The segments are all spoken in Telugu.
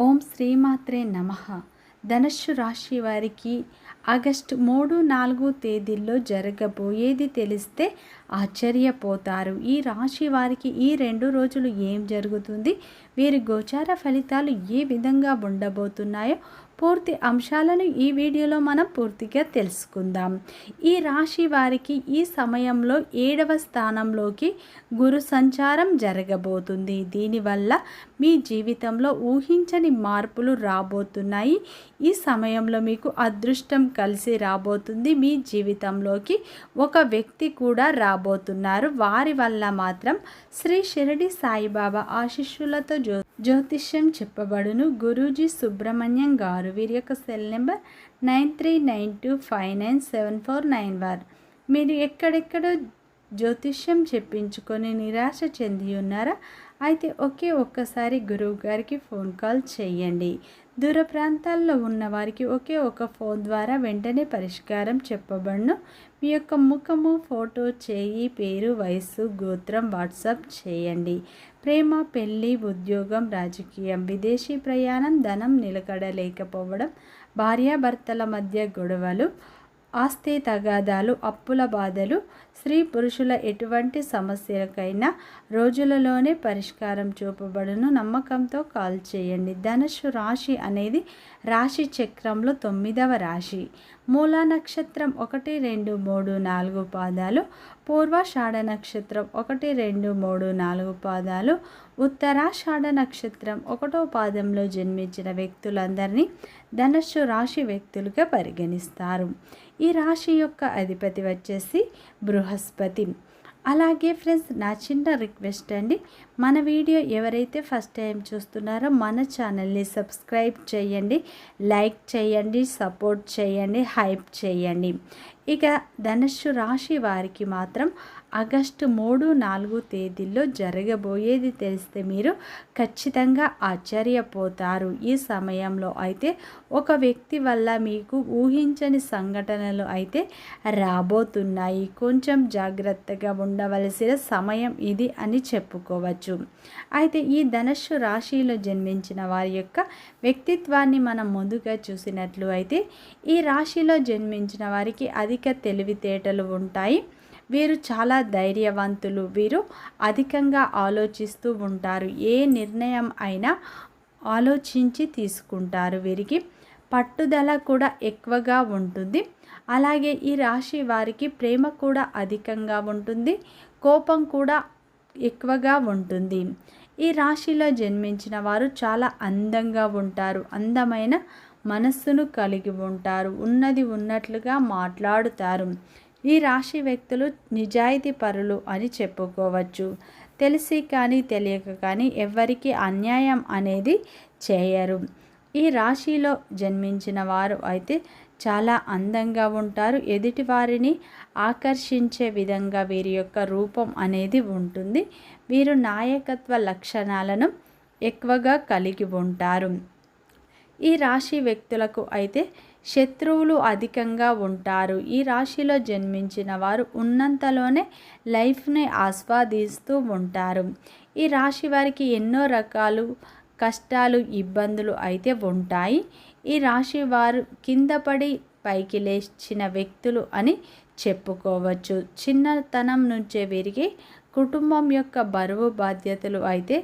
ఓం శ్రీమాత్రే నమః. ధనుస్సు రాశి వారికి ఆగస్టు 3, 4 తేదీల్లో జరగబోయేది తెలిస్తే ఆశ్చర్యపోతారు. ఈ రాశి వారికి ఈ 2 రోజులు ఏం జరుగుతుంది, వీరి గోచార ఫలితాలు ఏ విధంగా ఉండబోతున్నాయో పూర్తి అంశాలను ఈ వీడియోలో మనం పూర్తిగా తెలుసుకుందాం. ఈ రాశి వారికి ఈ సమయంలో 7వ స్థానంలోకి గురు సంచారం జరగబోతుంది. దీనివల్ల మీ జీవితంలో ఊహించని మార్పులు రాబోతున్నాయి. ఈ సమయంలో మీకు అదృష్టం కలిసి రాబోతుంది. మీ జీవితంలోకి ఒక వ్యక్తి కూడా రాబోతున్నారు. వారి వల్ల మాత్రం శ్రీ షిరిడి సాయిబాబా ఆశీస్సులతో జ్యోతిష్యం చెప్పబడును. గురూజీ సుబ్రహ్మణ్యం గారు. వీరి యొక్క సెల్ నెంబర్ 9392597491. మీరు ఎక్కడెక్కడో జ్యోతిష్యం చెప్పించుకొని నిరాశ చెంది ఉన్నారా? అయితే ఒక్కసారి గురువు గారికి ఫోన్ కాల్ చేయండి. దూర ప్రాంతాల్లో ఉన్న వారికి ఒక ఫోన్ ద్వారా వెంటనే పరిష్కారం చెప్పబడును. మీ యొక్క ముఖము, ఫోటో, చేయి, పేరు, వయస్సు, గోత్రం వాట్సాప్ చేయండి. ప్రేమ, పెళ్ళి, ఉద్యోగం, రాజకీయం, విదేశీ ప్రయాణం, ధనం నిలకడలేకపోవడం, భార్యాభర్తల మధ్య గొడవలు, ఆస్తి తగాదాలు, అప్పుల బాధలు, స్త్రీ పురుషుల ఎటువంటి సమస్యలకైనా రోజులలోనే పరిష్కారం చూపబడును. నమ్మకంతో కాల్ చేయండి. ధనుస్సు రాశి అనేది రాశి చక్రంలో 9వ రాశి. మూలా నక్షత్రం 1, 2, 3, 4 పాదాలు, పూర్వాషాఢ నక్షత్రం 1, 2, 3, 4 పాదాలు, ఉత్తరాషాఢ నక్షత్రం 1వ పాదంలో జన్మించిన వ్యక్తులందరినీ ధనుస్సు రాశి వ్యక్తులుగా పరిగణిస్తారు. ఈ రాశి యొక్క అధిపతి వచ్చేసి బృహస్పతి. అలాగే ఫ్రెండ్స్, నా చిన్న రిక్వెస్ట్ అండి, మన వీడియో ఎవరైతే ఫస్ట్ టైం చూస్తున్నారో మన ఛానల్ని సబ్స్క్రైబ్ చేయండి, లైక్ చేయండి, సపోర్ట్ చేయండి, హైప్ చేయండి. ఇక ధనుస్సు రాశి వారికి మాత్రం ఆగస్టు 3, 4 తేదీల్లో జరగబోయేది తెలిస్తే మీరు ఖచ్చితంగా ఆశ్చర్యపోతారు. ఈ సమయంలో అయితే ఒక వ్యక్తి వల్ల మీకు ఊహించని సంఘటనలు అయితే రాబోతున్నాయి. కొంచెం జాగ్రత్తగా ఉండవలసిన సమయం ఇది అని చెప్పుకోవచ్చు. అయితే ఈ ధనుస్సు రాశిలో జన్మించిన వారి యొక్క వ్యక్తిత్వాన్ని మనం ముందుగా చూసినట్లు అయితే ఈ రాశిలో జన్మించిన వారికి అధిక తెలివితేటలు ఉంటాయి. వీరు చాలా ధైర్యవంతులు. వీరు అధికంగా ఆలోచిస్తూ ఉంటారు. ఏ నిర్ణయం అయినా ఆలోచించి తీసుకుంటారు. వీరికి పట్టుదల కూడా ఎక్కువగా ఉంటుంది. అలాగే ఈ రాశి వారికి ప్రేమ కూడా అధికంగా ఉంటుంది, కోపం కూడా ఎక్కువగా ఉంటుంది. ఈ రాశిలో జన్మించిన వారు చాలా అందంగా ఉంటారు. అందమైన మనస్సును కలిగి ఉంటారు. ఉన్నది ఉన్నట్లుగా మాట్లాడుతారు. ఈ రాశి వ్యక్తులు నిజాయితీ పరులు అని చెప్పుకోవచ్చు. తెలిసి కానీ తెలియక కానీ ఎవ్వరికీ అన్యాయం అనేది చేయరు. ఈ రాశిలో జన్మించిన వారు అయితే చాలా అందంగా ఉంటారు. ఎదుటి వారిని ఆకర్షించే విధంగా వీరి యొక్క రూపం అనేది ఉంటుంది. వీరు నాయకత్వ లక్షణాలను ఎక్కువగా కలిగి ఉంటారు. ఈ రాశి వ్యక్తులకు అయితే శత్రువులు అధికంగా ఉంటారు. ఈ రాశిలో జన్మించిన వారు ఉన్నంతలోనే లైఫ్ని ఆస్వాదిస్తూ ఉంటారు. ఈ రాశి వారికి ఎన్నో రకాలు కష్టాలు, ఇబ్బందులు అయితే ఉంటాయి. ఈ రాశి వారు కింద పడి పైకి లేచిన వ్యక్తులు అని చెప్పుకోవచ్చు. చిన్నతనం నుంచే వీరికి కుటుంబం యొక్క బరువు బాధ్యతలు అయితే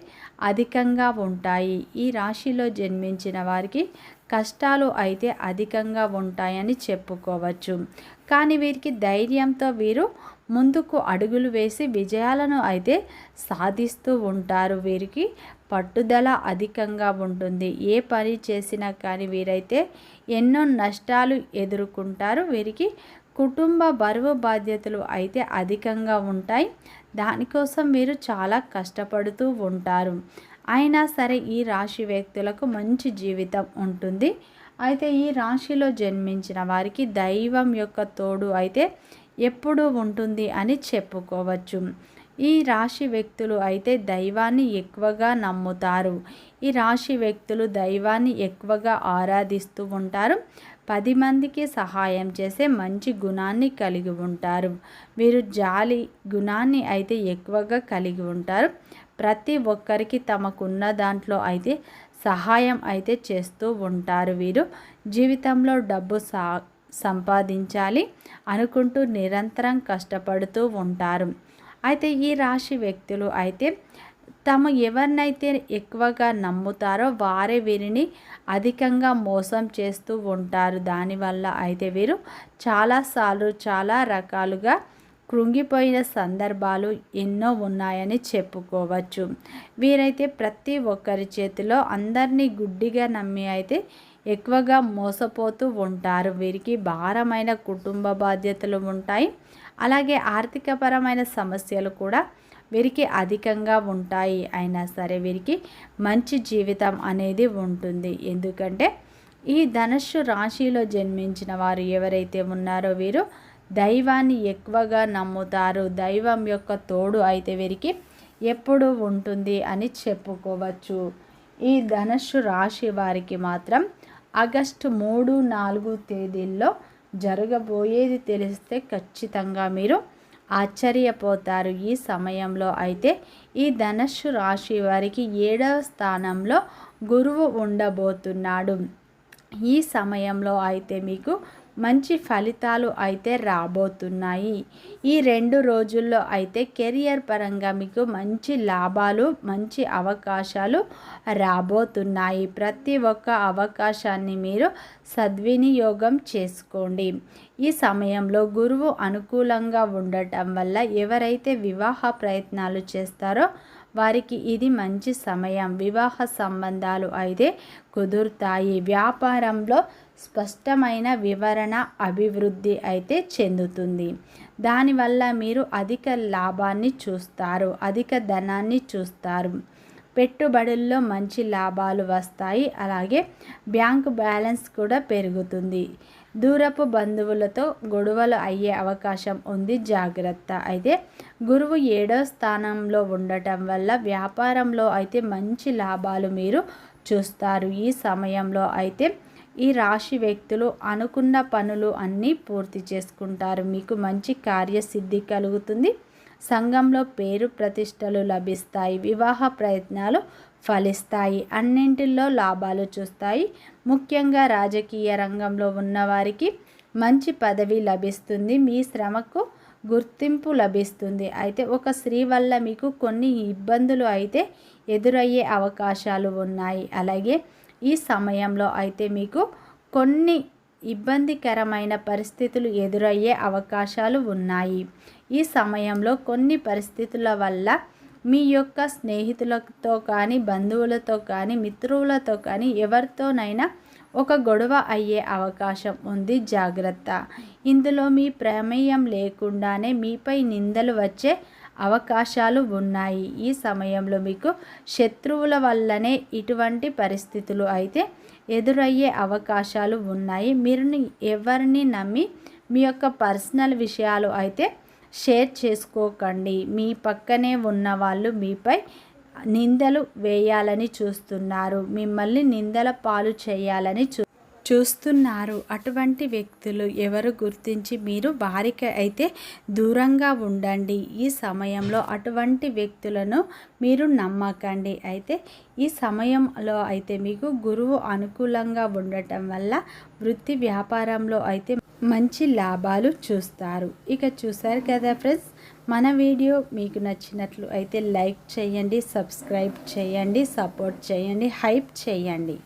అధికంగా ఉంటాయి. ఈ రాశిలో జన్మించిన వారికి కష్టాలు అయితే అధికంగా ఉంటాయని చెప్పుకోవచ్చు. కానీ వీరికి ధైర్యంతో వీరు ముందుకు అడుగులు వేసి విజయాలను అయితే సాధిస్తూ ఉంటారు. వీరికి పట్టుదల అధికంగా ఉంటుంది. ఏ పని చేసినా కానీ వీరైతే ఎన్నో నష్టాలు ఎదుర్కొంటారు. వీరికి కుటుంబ బరువు బాధ్యతలు అయితే అధికంగా ఉంటాయి. దానికోసం వీరు చాలా కష్టపడుతూ ఉంటారు. అయినా సరే ఈ రాశి వ్యక్తులకు మంచి జీవితం ఉంటుంది. అయితే ఈ రాశిలో జన్మించిన వారికి దైవం యొక్క తోడు అయితే ఎప్పుడూ ఉంటుంది అని చెప్పుకోవచ్చు. ఈ రాశి వ్యక్తులు అయితే దైవాన్ని ఎక్కువగా నమ్ముతారు. ఈ రాశి వ్యక్తులు దైవాన్ని ఎక్కువగా ఆరాధిస్తూ ఉంటారు. 10 మందికి సహాయం చేసే మంచి గుణాన్ని కలిగి ఉంటారు. వీరు జాలి గుణాన్ని అయితే ఎక్కువగా కలిగి ఉంటారు. ప్రతి ఒక్కరికి తమకున్న దాంట్లో అయితే సహాయం అయితే చేస్తూ ఉంటారు. వీరు జీవితంలో డబ్బు సంపాదించాలి అనుకుంటూ నిరంతరం కష్టపడుతూ ఉంటారు. అయితే ఈ రాశి వ్యక్తులు అయితే తాము ఎవరినైతే ఎక్కువగా నమ్ముతారో వారే వీరిని అధికంగా మోసం చేస్తూ ఉంటారు. దానివల్ల అయితే వీరు చాలాసార్లు చాలా రకాలుగా కృంగిపోయిన సందర్భాలు ఎన్నో ఉన్నాయని చెప్పుకోవచ్చు. వీరైతే ప్రతి ఒక్కరి చేతిలో అందరినీ గుడ్డిగా నమ్మి అయితే ఎక్కువగా మోసపోతూ ఉంటారు. వీరికి భారమైన కుటుంబ బాధ్యతలు ఉంటాయి. అలాగే ఆర్థికపరమైన సమస్యలు కూడా వీరికి అధికంగా ఉంటాయి. అయినా సరే వీరికి మంచి జీవితం అనేది ఉంటుంది. ఎందుకంటే ఈ ధనుస్సు రాశిలో జన్మించిన వారు ఎవరైతే ఉన్నారో వీరు దైవాన్ని ఎక్కువగా నమ్ముతారు. దైవం యొక్క తోడు అయితే వీరికి ఎప్పుడు ఉంటుంది అని చెప్పుకోవచ్చు. ఈ ధనుస్సు రాశి వారికి మాత్రం ఆగస్టు 3, 4 తేదీల్లో జరగబోయేది తెలిస్తే ఖచ్చితంగా మీరు ఆశ్చర్యపోతారు. ఈ సమయంలో అయితే ఈ ధనుస్సు రాశి వారికి 7వ స్థానంలో గురువు ఉండబోతున్నాడు. ఈ సమయంలో అయితే మీకు మంచి ఫలితాలు అయితే రాబోతున్నాయి. ఈ 2 రోజుల్లో అయితే కెరియర్ పరంగా మీకు మంచి లాభాలు, మంచి అవకాశాలు రాబోతున్నాయి. ప్రతి ఒక్క అవకాశాన్ని మీరు సద్వినియోగం చేసుకోండి. ఈ సమయంలో గురువు అనుకూలంగా ఉండటం వల్ల ఎవరైతే వివాహ ప్రయత్నాలు చేస్తారో వారికి ఇది మంచి సమయం. వివాహ సంబంధాలు అయితే కుదురుతాయి. వ్యాపారంలో స్పష్టమైన వివరణ, అభివృద్ధి అయితే చెందుతుంది. దానివల్ల మీరు అధిక లాభాన్ని చూస్తారు, అధిక ధనాన్ని చూస్తారు. పెట్టుబడుల్లో మంచి లాభాలు వస్తాయి. అలాగే బ్యాంకు బ్యాలెన్స్ కూడా పెరుగుతుంది. దూరపు బంధువులతో గొడవలు అయ్యే అవకాశం ఉంది, జాగ్రత్త. అయితే గురువు 7వ స్థానంలో ఉండటం వల్ల వ్యాపారంలో అయితే మంచి లాభాలు మీరు చూస్తారు. ఈ సమయంలో అయితే ఈ రాశి వ్యక్తులు అనుకున్న పనులు అన్నీ పూర్తి చేసుకుంటారు. మీకు మంచి కార్యసిద్ధి కలుగుతుంది. సంఘంలో పేరు ప్రతిష్టలు లభిస్తాయి. వివాహ ప్రయత్నాలు ఫలిస్తాయి. అన్నింటిలో లాభాలు చూస్తాయి. ముఖ్యంగా రాజకీయ రంగంలో ఉన్నవారికి మంచి పదవి లభిస్తుంది. మీ శ్రమకు గుర్తింపు లభిస్తుంది. అయితే ఒక స్త్రీ వల్ల మీకు కొన్ని ఇబ్బందులు అయితే ఎదురయ్యే అవకాశాలు ఉన్నాయి. అలాగే ఈ సమయంలో అయితే మీకు కొన్ని ఇబ్బందికరమైన పరిస్థితులు ఎదురయ్యే అవకాశాలు ఉన్నాయి. ఈ సమయంలో కొన్ని పరిస్థితుల వల్ల మీ యొక్క స్నేహితులతో కానీ, బంధువులతో కానీ, మిత్రులతో కానీ ఎవరితోనైనా ఒక గొడవ అయ్యే అవకాశం ఉంది, జాగ్రత్త. ఇందులో మీ ప్రమేయం లేకుండానే మీపై నిందలు వచ్చే అవకాశాలు ఉన్నాయి. ఈ సమయంలో మీకు శత్రువుల వల్లనే ఇటువంటి పరిస్థితులు అయితే ఎదురయ్యే అవకాశాలు ఉన్నాయి. మీరు ఎవరిని నమ్మి మీ యొక్క పర్సనల్ విషయాలు అయితే షేర్ చేసుకోకండి. మీ పక్కనే ఉన్న వాళ్ళు మీపై నిందలు వేయాలని చూస్తున్నారు, మిమ్మల్ని నిందల పాలు చేయాలని చూస్తున్నారు. అటువంటి వ్యక్తులు ఎవరు గుర్తించి మీరు వారికి అయితే దూరంగా ఉండండి. ఈ సమయంలో అటువంటి వ్యక్తులను మీరు నమ్మకండి. అయితే ఈ సమయంలో అయితే మీకు గురువు అనుకూలంగా ఉండటం వల్ల వృత్తి వ్యాపారంలో అయితే మంచి లాభాలు చూస్తారు. ఇక చూసారు కదా ఫ్రెండ్స్, మన వీడియో మీకు నచ్చినట్లు అయితే లైక్ చేయండి, సబ్స్క్రైబ్ చేయండి, సపోర్ట్ చేయండి, హైప్ చేయండి.